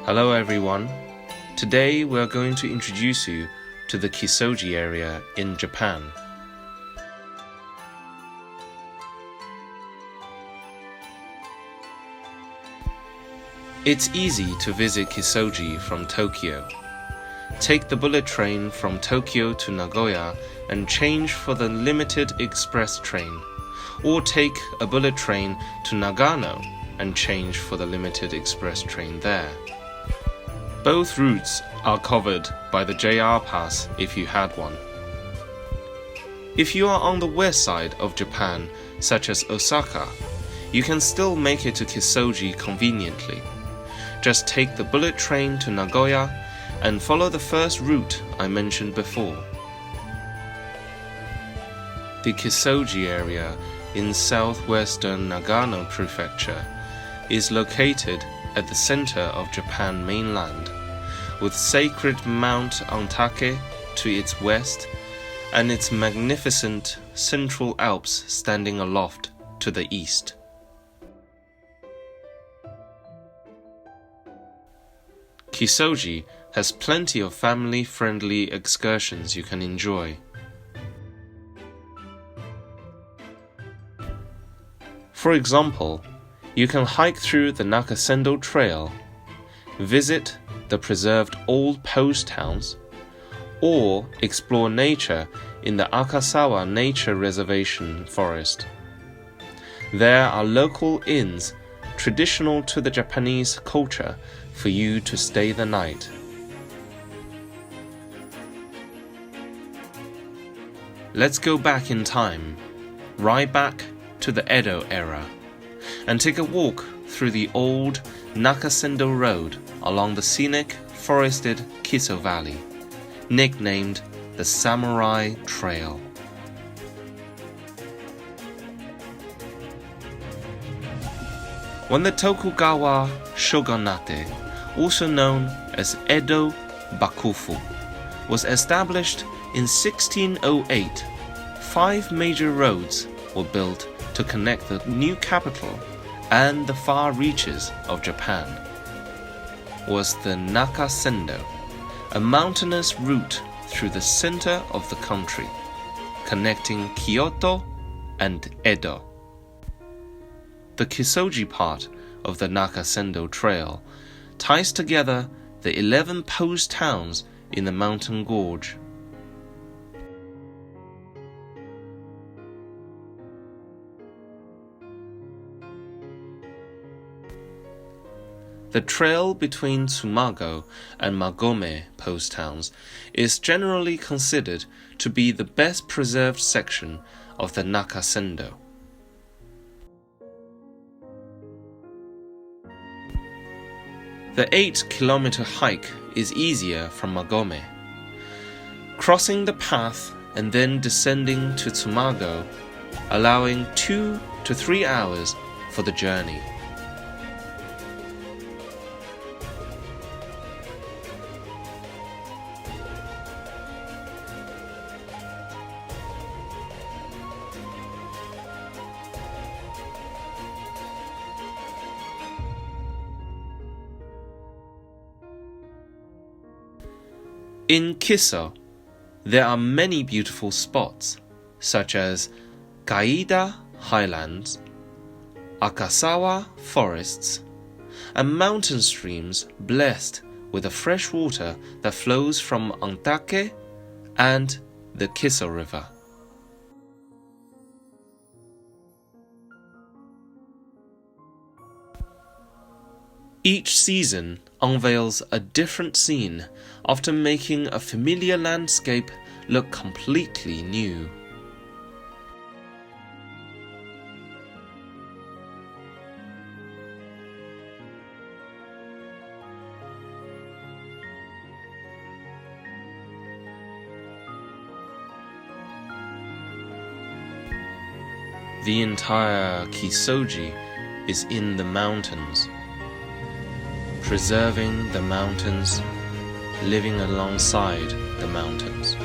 Hello everyone. Today we are going to introduce you to the Kisoji area in Japan. It's easy to visit Kisoji from Tokyo. Take the bullet train from Tokyo to Nagoya and change for the limited express train, or take a bullet train to Nagano and change for the limited express train there. Both routes are covered by the JR pass if you had one. If you are on the west side of Japan, such as Osaka, you can still make it to Kisoji conveniently. Just take the bullet train to Nagoya and follow the first route I mentioned before. The Kisoji area in southwestern Nagano prefecture is located at the center of Japan mainland, with sacred Mount Antake to its west and its magnificent Central Alps standing aloft to the east. Kisoji has plenty of family-friendly excursions you can enjoy. For example, you can hike through the Nakasendo trail, visit the preserved old post towns, or explore nature in the Akasawa Nature Reservation forest. There are local inns traditional to the Japanese culture for you to stay the night. Let's go back in time, right back to the Edo era, and take a walk through the old Nakasendo Road along the scenic, forested Kiso Valley, nicknamed the Samurai Trail. When the Tokugawa shogunate, also known as Edo Bakufu, was established in 1608, 5 major roads were built to connect the new capital and the far reaches of Japan. Was the Nakasendo, a mountainous route through the center of the country, connecting Kyoto and Edo. The Kisoji part of the Nakasendo Trail ties together the 11 post towns in the mountain gorge. The trail between Tsumago and Magome post towns is generally considered to be the best preserved section of the Nakasendo. The 8-kilometer hike is easier from Magome. Crossing the path and then descending to Tsumago, allowing 2 to 3 hours for the journey. In Kiso, there are many beautiful spots, such as Kaida Highlands, Akasawa forests, and mountain streams blessed with the fresh water that flows from Antake and the Kiso River. Each season unveils a different scene, often making a familiar landscape look completely new. The entire Kisoji is in the mountains. Preserving the mountains, living alongside the mountains.